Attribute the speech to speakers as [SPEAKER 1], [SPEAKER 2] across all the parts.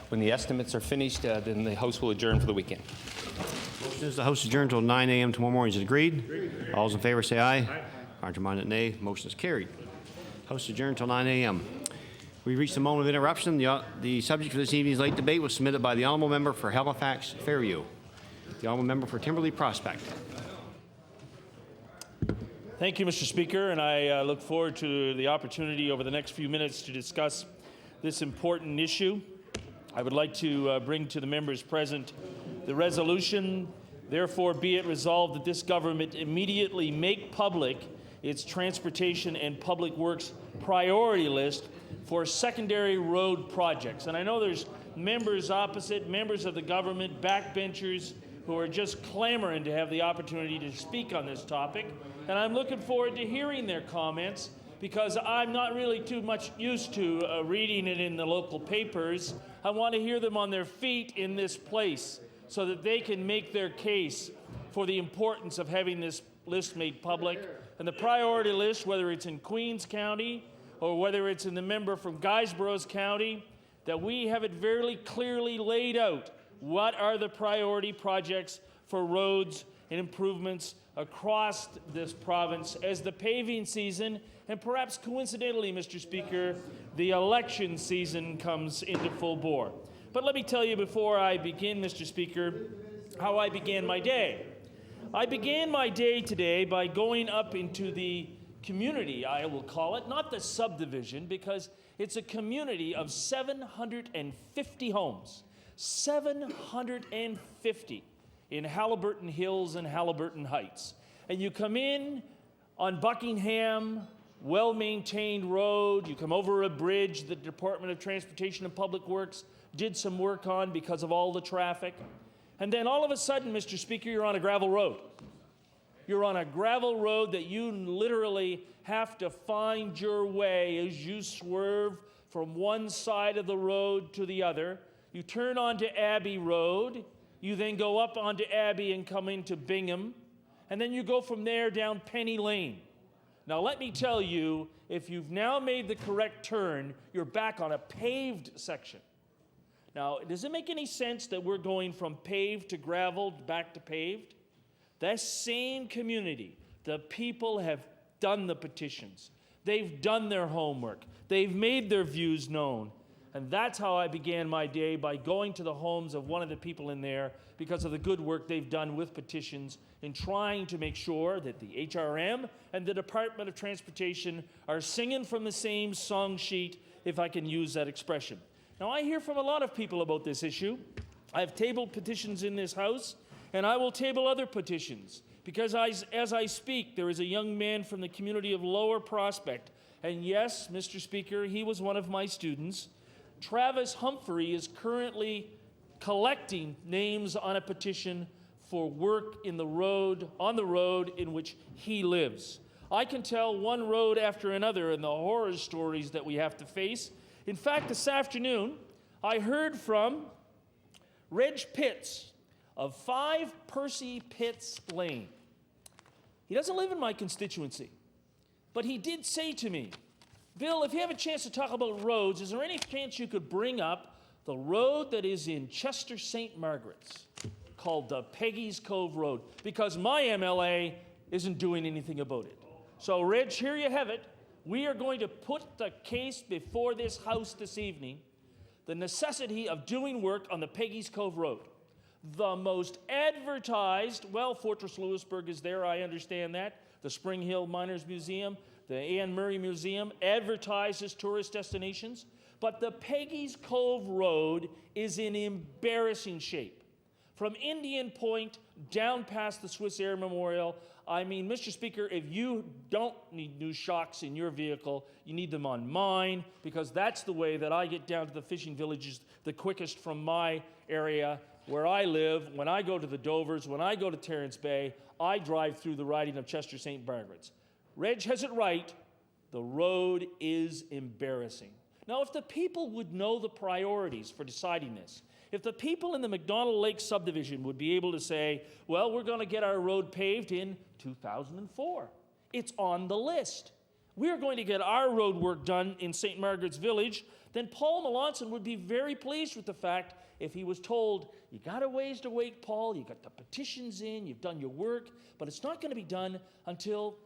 [SPEAKER 1] When the estimates are finished, then the House will adjourn for the weekend.
[SPEAKER 2] Motion is the House adjourned until 9 a.m. tomorrow morning. Is it agreed? Agreed. All those in favor say aye. Aye. Contrary-minded, nay. Motion is carried. House adjourned until 9 a.m. We reached the moment of interruption. The subject for this evening's late debate was submitted by the Honourable Member for Halifax Fairview. The Honourable Member for Timberlea Prospect.
[SPEAKER 3] Thank you, Mr. Speaker, and I look forward to the opportunity over the next few minutes to discuss this important issue. I would like to bring to the members present the resolution. Therefore, be it resolved that this government immediately make public its transportation and public works priority list for secondary road projects. And I know there's members opposite, members of the government, backbenchers, who are just clamoring to have the opportunity to speak on this topic. And I'm looking forward to hearing their comments, because I'm not really too much used to reading it in the local papers. I want to hear them on their feet in this place so that they can make their case for the importance of having this list made public. And the priority list, whether it's in Queens County or whether it's in the member from Guysborough's County, that we have it very clearly laid out what are the priority projects for roads and improvements across this province as the paving season, and perhaps coincidentally, Mr. Speaker, the election season comes into full bore. But let me tell you before I begin, Mr. Speaker, how I began my day. I began my day today by going up into the community, I will call it, not the subdivision, because it's a community of 750 homes. 750 in Haliburton Hills and Haliburton Heights. And you come in on Buckingham, well-maintained road, you come over a bridge the Department of Transportation and Public Works did some work on because of all the traffic. And then all of a sudden, Mr. Speaker, you're on a gravel road. You're on a gravel road that you literally have to find your way as you swerve from one side of the road to the other. You turn onto Abbey Road, you then go up onto Abbey and come into Bingham, and then you go from there down Penny Lane. Now let me tell you, if you've now made the correct turn, you're back on a paved section. Now, does it make any sense that we're going from paved to gravel back to paved? That same community, the people have done the petitions. They've done their homework. They've made their views known. And that's how I began my day, by going to the homes of one of the people in there because of the good work they've done with petitions in trying to make sure that the HRM and the Department of Transportation are singing from the same song sheet, if I can use that expression. Now, I hear from a lot of people about this issue. I've tabled petitions in this House, and I will table other petitions, because as I speak, there is a young man from the community of Lower Prospect, and yes, Mr. Speaker, he was one of my students. Travis Humphrey is currently collecting names on a petition for work on the road in which he lives. I can tell one road after another and the horror stories that we have to face. In fact, this afternoon, I heard from Reg Pitts of 5 Percy Pitts Lane. He doesn't live in my constituency, but he did say to me, Bill, if you have a chance to talk about roads, is there any chance you could bring up the road that is in Chester St. Margaret's called the Peggy's Cove Road? Because my MLA isn't doing anything about it. So, Reg, here you have it. We are going to put the case before this House this evening, the necessity of doing work on the Peggy's Cove Road. The most advertised, well, Fortress Louisbourg is there, I understand that. The Spring Hill Miners Museum, the Anne Murray Museum advertises tourist destinations, but the Peggy's Cove Road is in embarrassing shape. From Indian Point down past the Swiss Air Memorial, I mean, Mr. Speaker, if you don't need new shocks in your vehicle, you need them on mine, because that's the way that I get down to the fishing villages the quickest from my area where I live. When I go to the Dovers, when I go to Terrence Bay, I drive through the riding of Chester St. Margaret's. Reg has it right. The road is embarrassing. Now, if the people would know the priorities for deciding this, if the people in the McDonald Lake subdivision would be able to say, well, we're going to get our road paved in 2004. It's on the list. we are going to get our road work done in St. Margaret's Village, then Paul Melanson would be very pleased with the fact if he was told, you got a ways to wait, Paul, you got the petitions in, you've done your work, but it's not going to be done until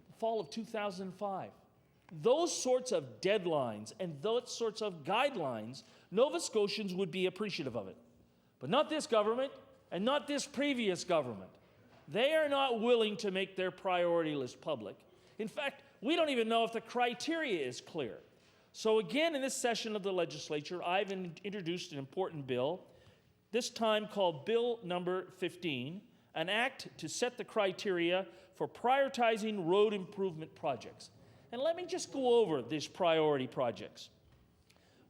[SPEAKER 3] the fall of 2005. Those sorts of deadlines and those sorts of guidelines, Nova Scotians would be appreciative of it. But not this government and not this previous government. They are not willing to make their priority list public. In fact, we don't even know if the criteria is clear. So again, in this session of the legislature, I've introduced an important bill, this time called Bill number 15, an act to set the criteria for prioritizing road improvement projects. And let me just go over these priority projects.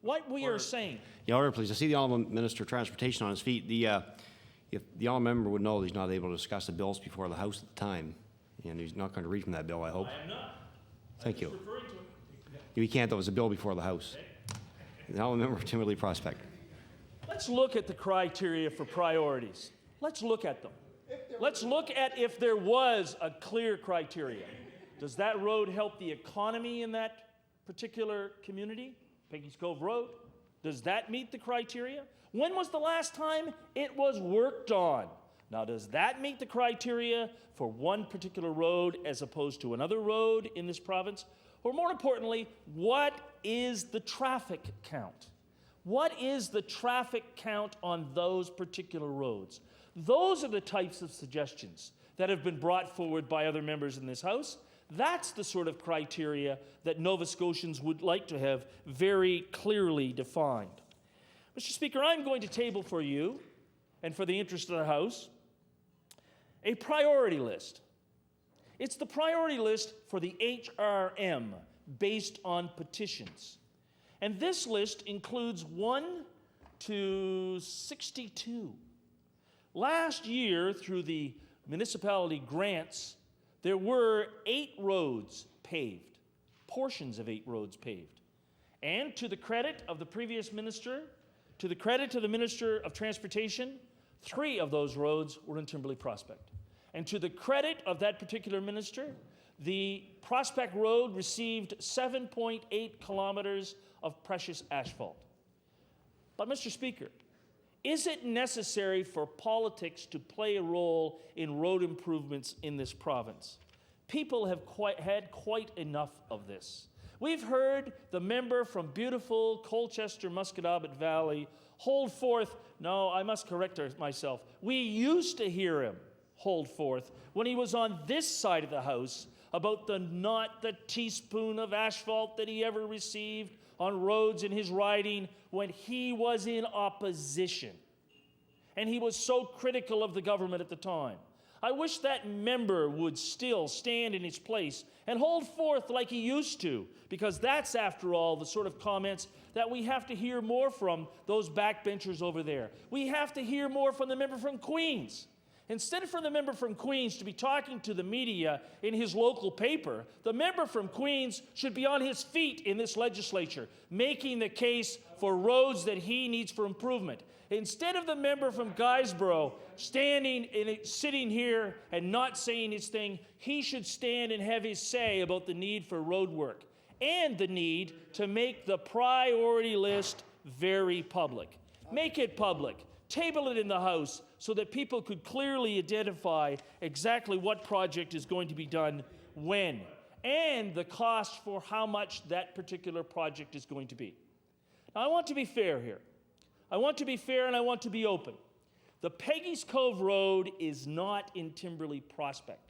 [SPEAKER 3] What we are saying.
[SPEAKER 2] Yeah, order, please. I see the Honourable Minister of Transportation on his feet. If the Honourable Member would know he's not able to discuss the bills before the House at the time, and he's not going to read from that bill, I hope.
[SPEAKER 3] I am not.
[SPEAKER 2] Thank you.
[SPEAKER 3] Referring to him.
[SPEAKER 2] You can't, though. It's a bill before the House. The Honourable Member of Timberlea Prospect.
[SPEAKER 3] Let's look at the criteria for priorities. Let's look at them. Let's look at if there was a clear criteria. Does that road help the economy in that particular community? Peggy's Cove Road. Does that meet the criteria? When was the last time it was worked on? Now, does that meet the criteria for one particular road as opposed to another road in this province? Or more importantly, what is the traffic count? What is the traffic count on those particular roads? Those are the types of suggestions that have been brought forward by other members in this House. That's the sort of criteria that Nova Scotians would like to have very clearly defined. Mr. Speaker, I'm going to table for you, and for the interest of the House, a priority list. It's the priority list for the HRM based on petitions. And this list includes 1 to 62. Last year, through the municipality grants, there were 8 roads paved, portions of 8 roads paved. And to the credit of the previous minister, to the credit of the Minister of Transportation, 3 of those roads were in Timberlea Prospect. And to the credit of that particular minister, the Prospect Road received 7.8 kilometers of precious asphalt. But Mr. Speaker, is it necessary for politics to play a role in road improvements in this province? People have had quite enough of this. We've heard the member from beautiful Colchester, Musquodoboit Valley hold forth. No, I must correct myself. We used to hear him hold forth when he was on this side of the House about not the teaspoon of asphalt that he ever received on roads in his riding when he was in opposition. And he was so critical of the government at the time. I wish that member would still stand in his place and hold forth like he used to, because that's, after all, the sort of comments that we have to hear more from those backbenchers over there. We have to hear more from the member from Queens. Instead of for the member from Queens to be talking to the media in his local paper, the member from Queens should be on his feet in this legislature, making the case for roads that he needs for improvement. Instead of the member from Guysborough sitting here and not saying his thing, he should stand and have his say about the need for road work and the need to make the priority list very public. Make it public. Table it in the House so that people could clearly identify exactly what project is going to be done when, and the cost for how much that particular project is going to be. Now, I want to be fair here. I want to be fair and I want to be open. The Peggy's Cove Road is not in Timberlea Prospect.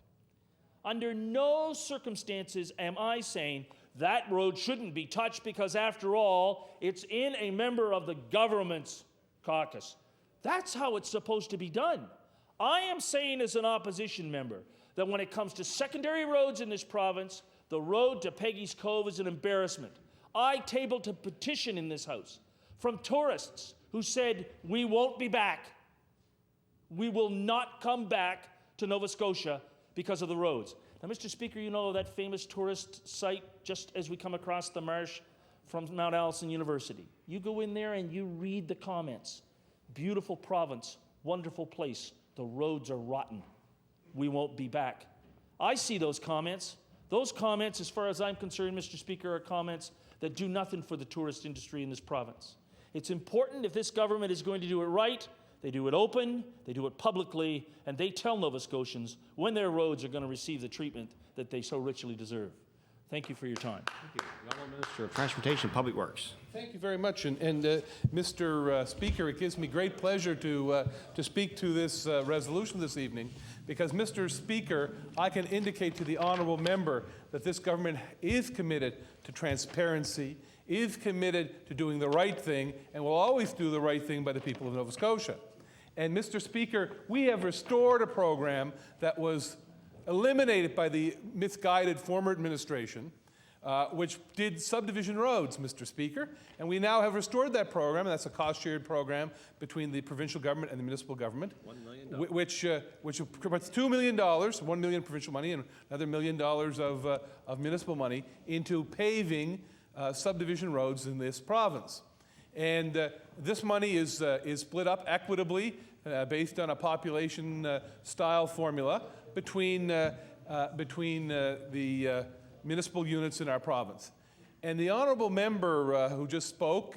[SPEAKER 3] Under no circumstances am I saying that road shouldn't be touched because, after all, it's in a member of the government's caucus. That's how it's supposed to be done. I am saying, as an opposition member, that when it comes to secondary roads in this province, the road to Peggy's Cove is an embarrassment. I tabled a petition in this House from tourists who said, we won't be back. We will not come back to Nova Scotia because of the roads. Now, Mr. Speaker, you know that famous tourist site just as we come across the marsh from Mount Allison University. You go in there and you read the comments. Beautiful province, wonderful place. The roads are rotten. We won't be back. I see those comments. Those comments, as far as I'm concerned, Mr. Speaker, are comments that do nothing for the tourist industry in this province. It's important, if this government is going to do it right, they do it open, they do it publicly, and they tell Nova Scotians when their roads are going to receive the treatment that they so richly deserve. Thank you for your time.
[SPEAKER 2] Thank you. The Honourable Minister of Transportation and Public Works.
[SPEAKER 4] Thank you very much. Mr. Speaker, it gives me great pleasure to speak to this resolution this evening because, Mr. Speaker, I can indicate to the honourable member that this government is committed to transparency, is committed to doing the right thing, and will always do the right thing by the people of Nova Scotia. And, Mr. Speaker, we have restored a program that was eliminated by the misguided former administration, which did subdivision roads, Mr. Speaker. And we now have restored that program, and that's a cost-shared program between the provincial government and the municipal government, $1 million. which puts $2 million, $1 million provincial money and another $1 million of municipal money into paving subdivision roads in this province. And this money is split up equitably based on a population-style formula between the municipal units in our province. And the honourable member who just spoke,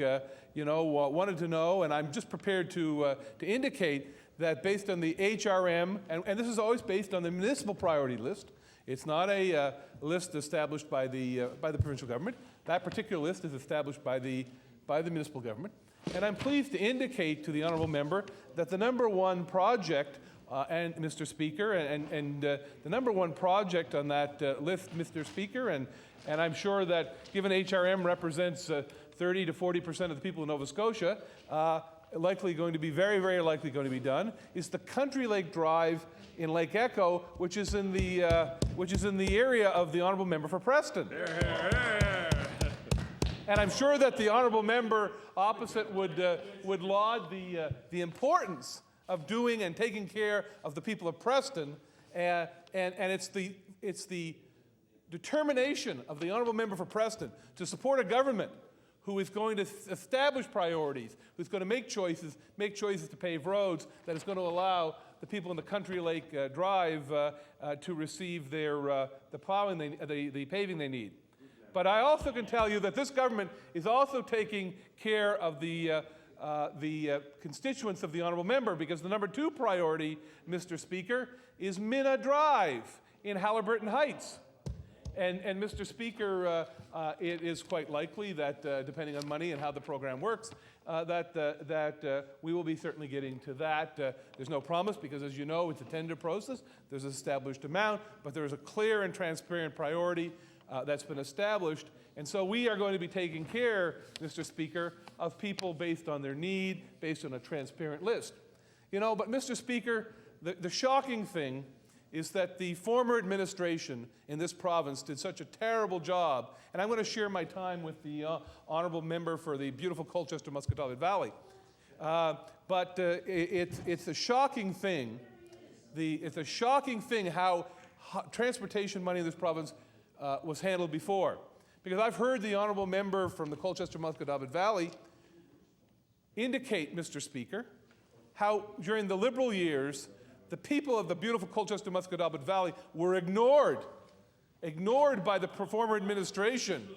[SPEAKER 4] wanted to know, and I'm just prepared to indicate that based on the HRM, and this is always based on the municipal priority list. It's not a list established by the provincial government. That particular list is established by the municipal government. And I'm pleased to indicate to the honourable member that the number one project, and Mr. Speaker, and the number one project on that list, Mr. Speaker, and I'm sure that given HRM represents 30 to 40% of the people of Nova Scotia, likely going to be very, very likely going to be done, is the Country Lake Drive in Lake Echo, which is in the area of the honourable member for Preston. And I'm sure that the honourable member opposite would laud the importance of doing and taking care of the people of Preston, and it's the determination of the honourable member for Preston to support a government who is going to establish priorities, who's going to make choices to pave roads, that is going to allow the people in the Country Lake Drive to receive the plowing, the paving they need. But I also can tell you that this government is also taking care of the constituents of the honourable member, because the number two priority, Mr. Speaker, is Minna Drive in Halliburton Heights. And Mr. Speaker, it is quite likely that, depending on money and how the program works, that we will be certainly getting to that. There's no promise because, as you know, it's a tender process. There's an established amount, but there is a clear and transparent priority that's been established. And so we are going to be taking care, Mr. Speaker, of people based on their need, based on a transparent list. But Mr. Speaker, the shocking thing is that the former administration in this province did such a terrible job, and I'm going to share my time with the honourable member for the beautiful Colchester-Muscatawbet Valley. But it's a shocking thing. It's a shocking thing how transportation money in this province was handled before. Because I've heard the honourable member from the Colchester-Muscatawbet Valley indicate, Mr. Speaker, how during the Liberal years, the people of the beautiful Colchester-Muscatawbet Valley were ignored by the former administration,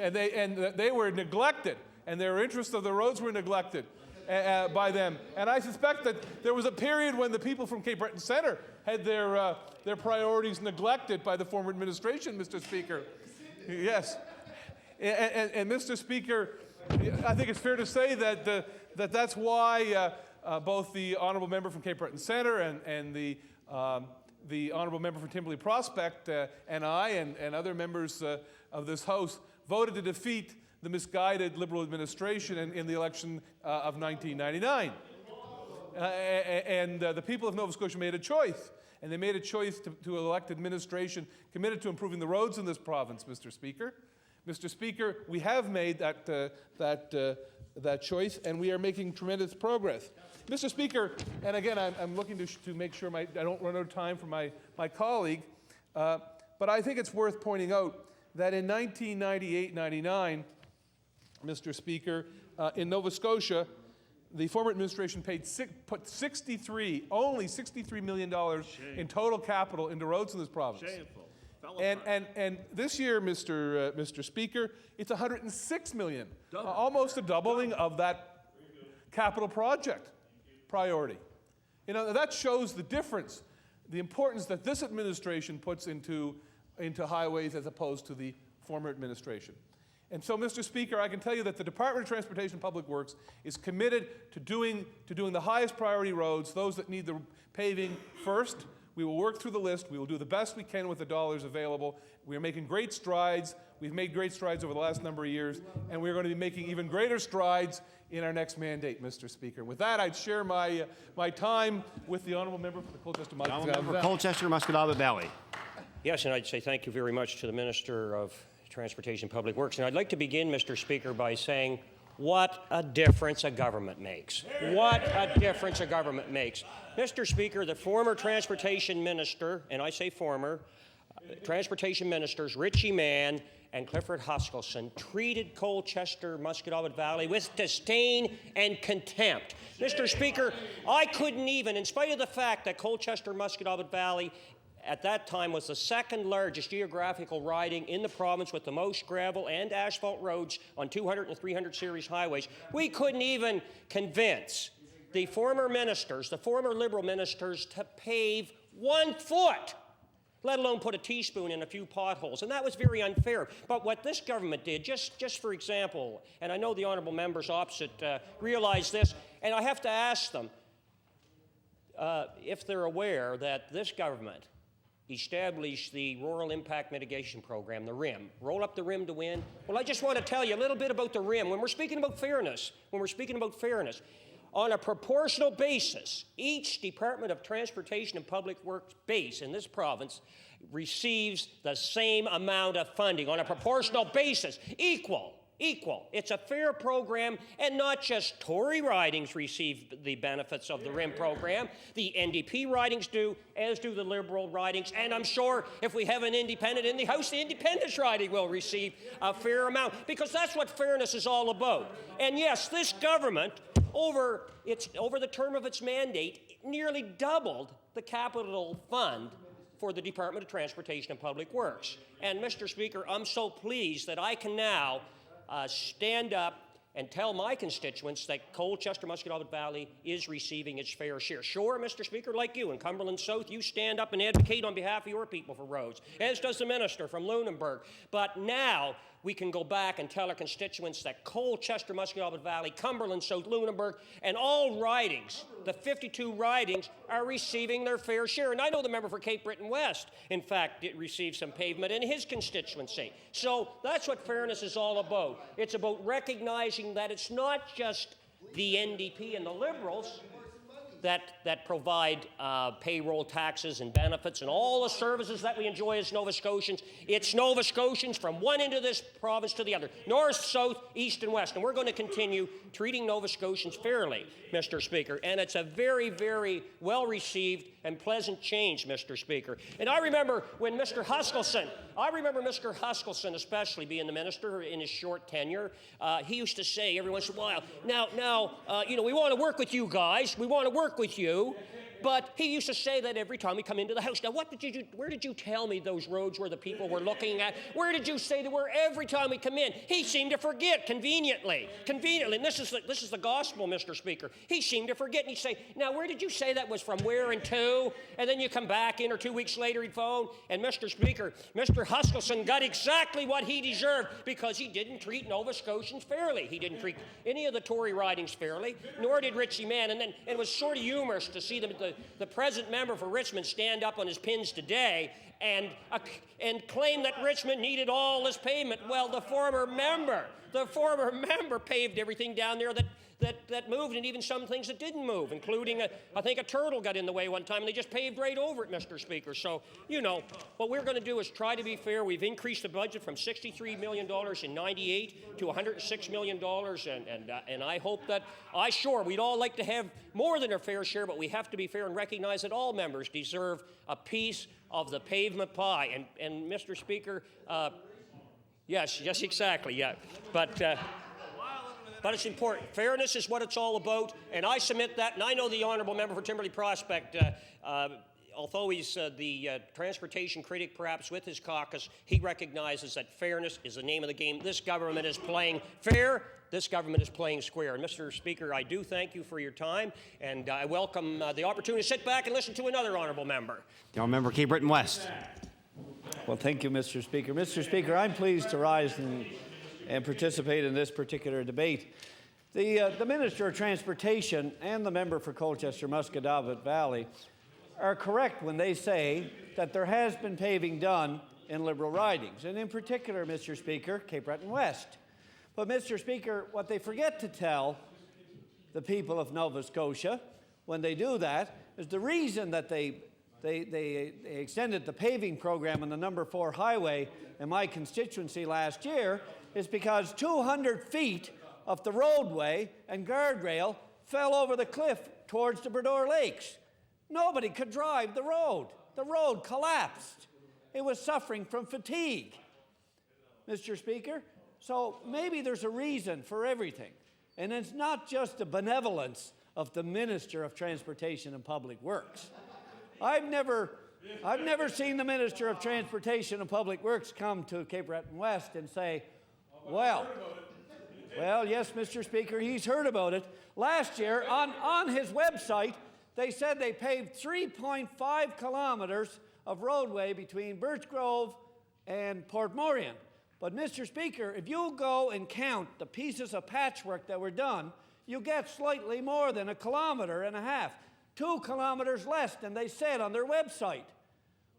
[SPEAKER 4] and they were neglected, and their interests of the roads were neglected by them. And I suspect that there was a period when the people from Cape Breton Centre had their priorities neglected by the former administration, Mr. Speaker. Yes. And Mr. Speaker, I think it's fair to say that that's why both the honourable member from Cape Breton Centre and the honourable member from Timberley Prospect and I and other members of this House voted to defeat the misguided Liberal administration in the election of 1999. And the people of Nova Scotia made a choice. And they made a choice to elect administration committed to improving the roads in this province, Mr. Speaker. Mr. Speaker, we have made that choice, and we are making tremendous progress. Mr. Speaker, and again, I'm looking to make sure I don't run out of time for my colleague, but I think it's worth pointing out that in 1998-99, Mr. Speaker, in Nova Scotia, the former administration put only $63 million in total capital into roads in this province.
[SPEAKER 2] Shameful.
[SPEAKER 4] And this year, Mr. Speaker, it's $106 million, almost a doubling of that capital project priority. You know, that shows the difference, the importance that this administration puts into highways as opposed to the former administration. And so, Mr. Speaker, I can tell you that the Department of Transportation and Public Works is committed to doing the highest priority roads, those that need the paving first. We will work through the list. We will do the best we can with the dollars available. We are making great strides. We've made great strides over the last number of years, and we're going to be making even greater strides in our next mandate, Mr. Speaker. With that, I'd share my time with the honourable member for the Colchester-Musqueam Valley.
[SPEAKER 2] Colchester-Musqueam Valley.
[SPEAKER 5] Yes, and I'd say thank you very much to the Minister of Transportation and Public Works. And I'd like to begin, Mr. Speaker, by saying what a difference a government makes. What a difference a government makes. Mr. Speaker, the former Transportation Minister, and I say former, Transportation Ministers Richie Mann and Clifford Huskelson treated Colchester-Musqueam Valley with disdain and contempt. Mr. Speaker, I couldn't even, in spite of the fact that Colchester-Musqueam Valley at that time was the second largest geographical riding in the province with the most gravel and asphalt roads on 200 and 300 series highways, we couldn't even convince the former ministers, the former Liberal ministers, to pave 1 foot, let alone put a teaspoon in a few potholes. And that was very unfair. But what this government did, just for example, and I know the honourable members opposite realize this, and I have to ask them if they're aware that this government established the Rural Impact Mitigation Program, the RIM. Roll up the RIM to win. Well, I just want to tell you a little bit about the RIM. When we're speaking about fairness, on a proportional basis, each Department of Transportation and Public Works base in this province receives the same amount of funding on a proportional basis, equal. It's a fair program, and not just Tory ridings receive the benefits of the RIM program. The NDP ridings do, as do the Liberal ridings, and I'm sure if we have an independent in the House, the independence riding will receive a fair amount, because that's what fairness is all about. And yes, this government, over the term of its mandate, nearly doubled the capital fund for the Department of Transportation and Public Works. And Mr. Speaker, I'm so pleased that I can now stand up and tell my constituents that Colchester-Musqueam Valley is receiving its fair share. Sure, Mr. Speaker, like you in Cumberland South, you stand up and advocate on behalf of your people for roads, as does the minister from Lunenburg. But now we can go back and tell our constituents that Colchester-Musqueam Valley, Cumberland South, Lunenburg, and all ridings, the 52 ridings, are receiving their fair share. And I know the member for Cape Breton West, in fact, did receive some pavement in his constituency. So that's what fairness is all about. It's about recognizing that it's not just the NDP and the Liberals that provide payroll taxes and benefits and all the services that we enjoy as Nova Scotians. It's Nova Scotians from one end of this province to the other, north, south, east, and west. And we're going to continue treating Nova Scotians fairly, Mr. Speaker. And it's a very, very well-received and pleasant change, Mr. Speaker. And I remember when Mr. Huskelson, especially being the minister in his short tenure, he used to say every once in a while, we want to work with you guys. We want to work with you. But he used to say that every time we come into the House. Now, where did you tell me those roads where the people were looking at? Where did you say they were every time we come in? He seemed to forget conveniently. And this is the gospel, Mr. Speaker. He seemed to forget, and he'd say, now, where did you say that was from, where and to? And then you come back in, or 2 weeks later he'd phone, and Mr. Speaker, Mr. Huskelson got exactly what he deserved, because he didn't treat Nova Scotians fairly. He didn't treat any of the Tory ridings fairly, nor did Richie Mann. And it was sort of humorous to see the present member for Richmond stand up on his pins today and claim that Richmond needed all this pavement. Well, the former member paved everything down there that moved, and even some things that didn't move, including, I think, a turtle got in the way one time, and they just paved right over it, Mr. Speaker. So, what we're going to do is try to be fair. We've increased the budget from $63 million in '98 to $106 million, and I hope that, we'd all like to have more than our fair share, but we have to be fair and recognize that all members deserve a piece of the pavement pie. And Mr. Speaker, yes, exactly, yeah. But it's important. Fairness is what it's all about, and I submit that, and I know the honourable member for Timberley Prospect although he's the transportation critic, perhaps with his caucus, he recognizes that fairness is the name of the game. This government is playing fair. This government is playing square. And Mr. Speaker, I do thank you for your time, and I welcome the opportunity to sit back and listen to another honourable member.
[SPEAKER 2] The honourable member, Cape Breton West.
[SPEAKER 6] Well, thank you, Mr. Speaker. Mr. Speaker, I'm pleased to rise and participate in this particular debate. The Minister of Transportation and the member for Colchester-Musquodoboit Valley are correct when they say that there has been paving done in Liberal ridings, and in particular, Mr. Speaker, Cape Breton West. But, Mr. Speaker, what they forget to tell the people of Nova Scotia when they do that is the reason that they extended the paving program on the number 4 highway in my constituency last year is because 200 feet of the roadway and guardrail fell over the cliff towards the Bredor Lakes. Nobody could drive the road. The road collapsed. It was suffering from fatigue, Mr. Speaker. So maybe there's a reason for everything. And it's not just the benevolence of the Minister of Transportation and Public Works. I've never seen the Minister of Transportation and Public Works come to Cape Breton West and say, well, yes, Mr. Speaker, he's heard about it. Last year, on his website, they said they paved 3.5 kilometers of roadway between Birch Grove and Port Morion. But, Mr. Speaker, if you go and count the pieces of patchwork that were done, you get slightly more than 1.5 kilometers, 2 kilometers less than they said on their website.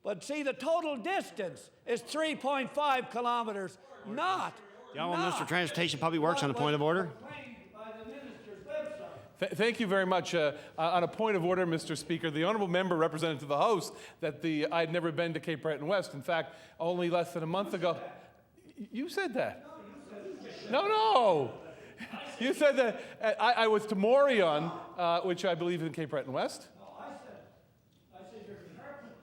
[SPEAKER 6] But see, the total distance is 3.5 kilometers, not.
[SPEAKER 2] The honourable Minister of Transportation Public Works on a point of order.
[SPEAKER 4] Thank you very much. On a point of order, Mr. Speaker, the honourable member represented to the House that I'd never been to Cape Breton West. In fact, only less than a month ago. You said that. No. You said that I was to Morion, which I believe is in Cape Breton West.
[SPEAKER 6] I said your department.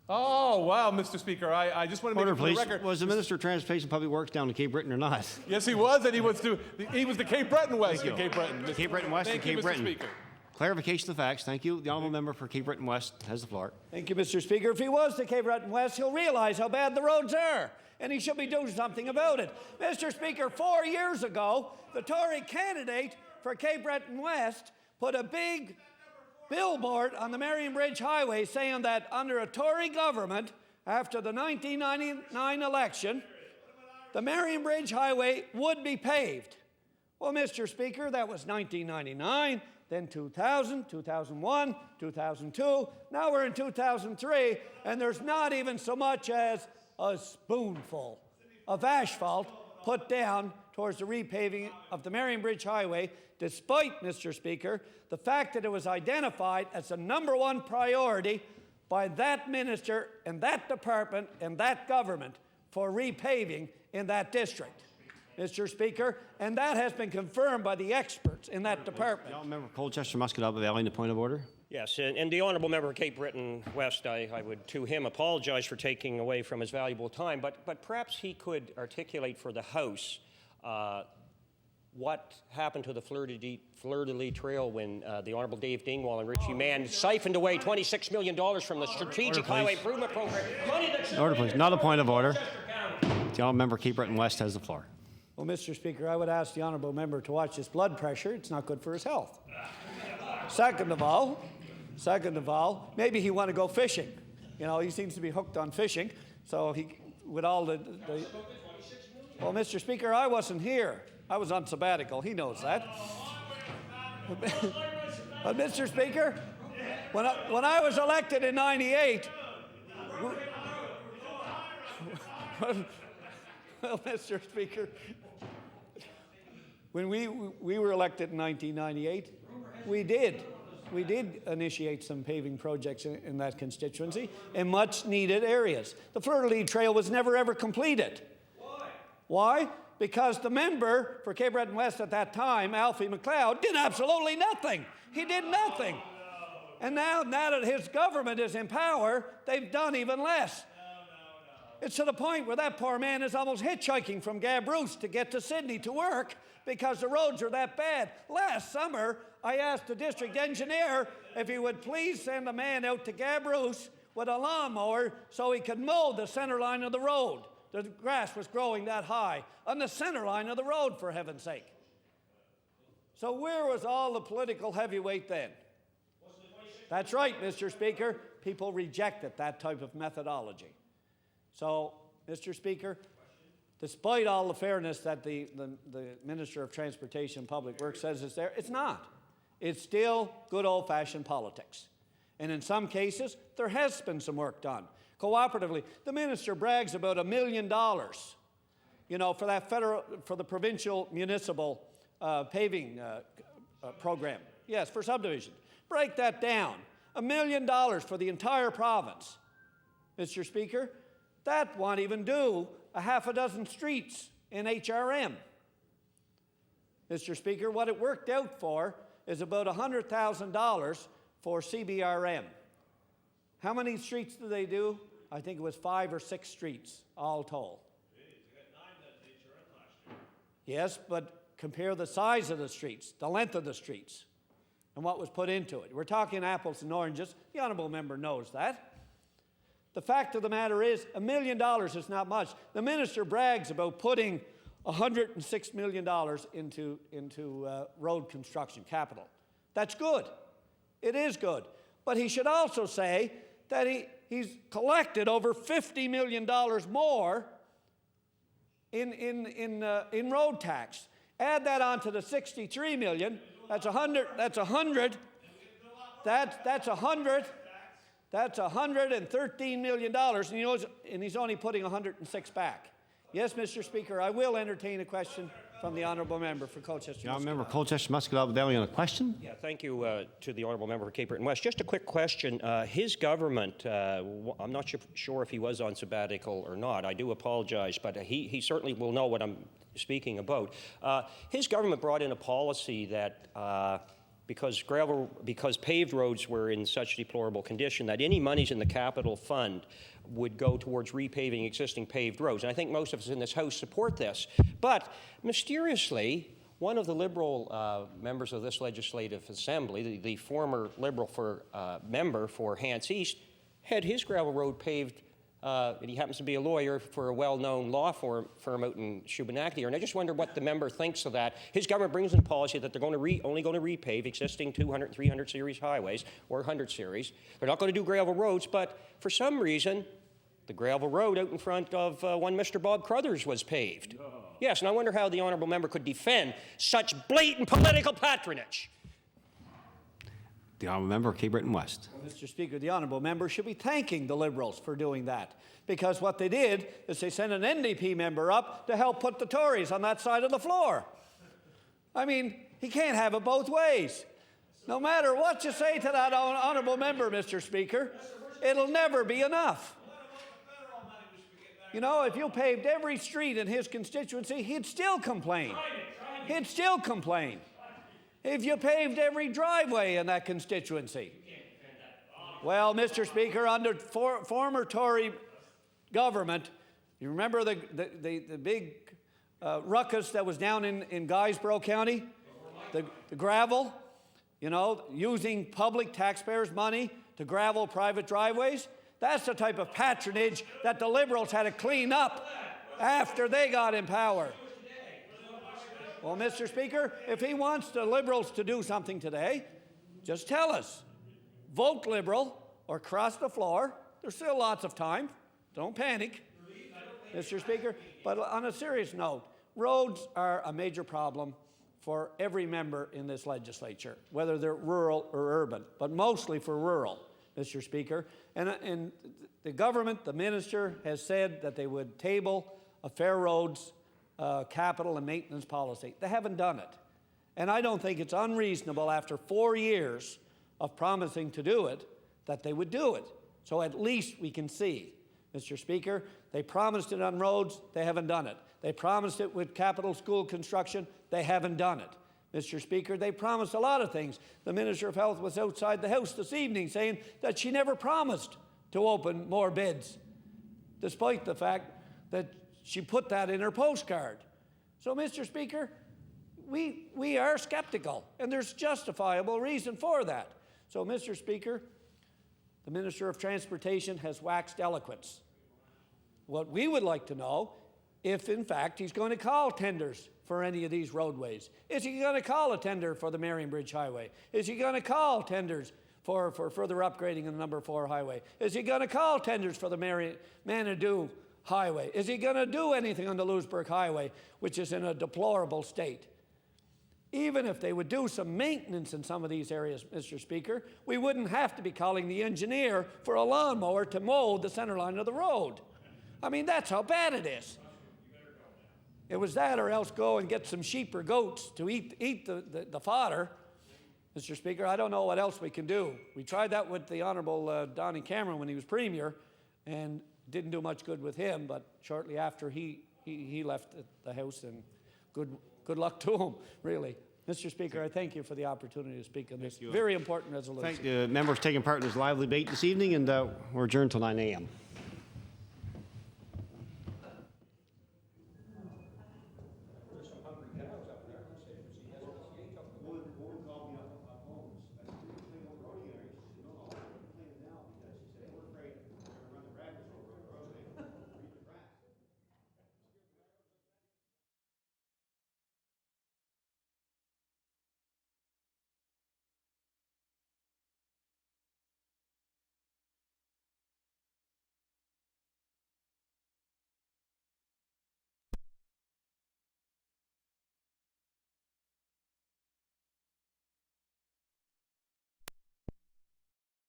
[SPEAKER 4] Oh, wow, Mr. Speaker. I just want to make
[SPEAKER 2] Order,
[SPEAKER 4] it for the
[SPEAKER 2] please.
[SPEAKER 4] record.
[SPEAKER 2] Was the Minister of Transportation and Public Works down to Cape Breton or not?
[SPEAKER 4] Yes, he was, and he was the Cape Breton West and Cape Breton.
[SPEAKER 2] Cape Breton West and Cape Breton.
[SPEAKER 4] Speaker.
[SPEAKER 2] Clarification of the facts. Thank you. The honourable member for Cape Breton West has the floor.
[SPEAKER 6] Thank you, Mr. Speaker. If he was to Cape Breton West, he'll realize how bad the roads are, and he should be doing something about it. Mr. Speaker, 4 years ago, the Tory candidate for Cape Breton West put a big billboard on the Marion Bridge Highway saying that under a Tory government, after the 1999 election, the Marion Bridge Highway would be paved. Well, Mr. Speaker, that was 1999, then 2000, 2001, 2002. Now we're in 2003, and there's not even so much as a spoonful of asphalt put down towards the repaving of the Marion Bridge Highway, despite, Mr. Speaker, the fact that it was identified as the #1 priority by that minister and that department and that government for repaving in that district, Mr. Speaker, and that has been confirmed by the experts in that department.
[SPEAKER 2] The honourable member for Colchester-Musquodoboit Valley on a point of order.
[SPEAKER 5] Yes, and the honourable member of Cape Breton West, I would to him apologise for taking away from his valuable time, but perhaps he could articulate for the House what happened to the Fleur-de-Lis Trail when the Honourable Dave Dingwall and Richie Mann siphoned away $26 million from the Strategic Highway Improvement Program. Money that
[SPEAKER 2] Order, please. Not a point of order. The honourable member of Cape Breton West has the floor.
[SPEAKER 6] Well, Mr. Speaker, I would ask the honourable member to watch his blood pressure. It's not good for his health. Second of all, maybe he want to go fishing. You know, he seems to be hooked on fishing. So he, with all the well, Mr. Speaker, I wasn't here. I was on sabbatical. He knows that. But Mr. Speaker, when I was elected in '98, well, Mr. Speaker, when we were elected in 1998, we did initiate some paving projects in that constituency in much needed areas. The Fleur-de-Lis Trail was never ever completed. Why? Because the member for Cape Breton West at that time, Alfie MacLeod, did absolutely nothing. He did nothing. And now that his government is in power, they've done even less. It's to the point where that poor man is almost hitchhiking from Gabrouse to get to Sydney to work because the roads are that bad. Last summer, I asked the district engineer if he would please send a man out to Gabroos with a lawnmower so he could mow the center line of the road. The grass was growing that high on the center line of the road, for heaven's sake. So where was all the political heavyweight then? That's right, Mr. Speaker. People rejected that type of methodology. So, Mr. Speaker, despite all the fairness that the Minister of Transportation and Public Works says is there, it's not. It's still good old-fashioned politics. And in some cases, there has been some work done. Cooperatively, the minister brags about $1 million, you know, for the provincial municipal paving program. Yes, for subdivision. Break that down. $1 million for the entire province. Mr. Speaker, that won't even do a half a dozen streets in HRM. Mr. Speaker, what it worked out for is about $100,000 for CBRM. How many streets do they do? I think it was 5 or 6 streets, all told. Yes, but compare the size of the streets, the length of the streets, and what was put into it. We're talking apples and oranges. The honourable member knows that. The fact of the matter is, $1 million is not much. The minister brags about putting $106 million into road construction capital. That's good. It is good. But he should also say that he's collected over $50 million more in road tax. Add that on to the $63 million. That's $113 million, and he's only putting 106 back. Yes, Mr. Speaker, I will entertain a question from the honourable member for Colchester.
[SPEAKER 2] The honourable member for Colchester Muscatine Valley on a question.
[SPEAKER 5] Yeah, thank you to the honourable member for Cape Breton West. Just a quick question. His government, I'm not sure if he was on sabbatical or not. I do apologize, but he certainly will know what I'm speaking about. His government brought in a policy that because paved roads were in such deplorable condition, that any monies in the capital fund would go towards repaving existing paved roads. And I think most of us in this House support this. But mysteriously, one of the Liberal members of this Legislative Assembly, the former Liberal member for Hants East, had his gravel road paved, and he happens to be a lawyer for a well-known law firm out in Shubenacadie. And I just wonder what the member thinks of that. His government brings in policy that they're only going to repave existing 200, 300 series highways or 100 series. They're not going to do gravel roads, but for some reason, the gravel road out in front of one Mr. Bob Crothers was paved. No. Yes, and I wonder how the honourable member could defend such blatant political patronage.
[SPEAKER 2] The honourable member of Cape Breton West.
[SPEAKER 6] Well, Mr. Speaker, the honourable member should be thanking the Liberals for doing that, because what they did is they sent an NDP member up to help put the Tories on that side of the floor. I mean, he can't have it both ways. No matter what you say to that honourable member, Mr. Speaker, it'll never be enough. You know, if you paved every street in his constituency, he'd still complain. He'd still complain. If you paved every driveway in that constituency. Well, Mr. Speaker, under former Tory government, you remember the big ruckus that was down in Guysborough County? The gravel, you know, using public taxpayers' money to gravel private driveways? That's the type of patronage that the Liberals had to clean up after they got in power. Well, Mr. Speaker, if he wants the Liberals to do something today, just tell us. Vote Liberal or cross the floor. There's still lots of time. Don't panic, Mr. Speaker. But on a serious note, roads are a major problem for every member in this legislature, whether they're rural or urban, but mostly for rural, Mr. Speaker. And the government, the minister, has said that they would table a fair roads capital and maintenance policy. They haven't done it. And I don't think it's unreasonable after 4 years of promising to do it that they would do it. So at least we can see. Mr. Speaker, they promised it on roads, they haven't done it. They promised it with capital school construction, they haven't done it. Mr. Speaker, they promised a lot of things. The Minister of Health was outside the House this evening saying that she never promised to open more bids, despite the fact that she put that in her postcard. So, Mr. Speaker, we are skeptical, and there's justifiable reason for that. So, Mr. Speaker, the Minister of Transportation has waxed eloquence. What we would like to know, if in fact he's going to call tenders for any of these roadways. Is he going to call a tender for the Marion Bridge Highway? Is he going to call tenders for further upgrading of the number 4 highway? Is he going to call tenders for the Manitou Highway? Is he going to do anything on the Lewisburg Highway, which is in a deplorable state? Even if they would do some maintenance in some of these areas, Mr. Speaker, we wouldn't have to be calling the engineer for a lawnmower to mow the center line of the road. I mean, that's how bad it is. It was that or else go and get some sheep or goats to eat the fodder. Mr. Speaker, I don't know what else we can do. We tried that with the Honourable Donnie Cameron when he was Premier, and didn't do much good with him, but shortly after he left the House, and good luck to him, really. Mr. Speaker, I thank you for the opportunity to speak on this very important resolution.
[SPEAKER 2] Thank the members taking part in this lively debate this evening, and we're adjourned till 9 a.m.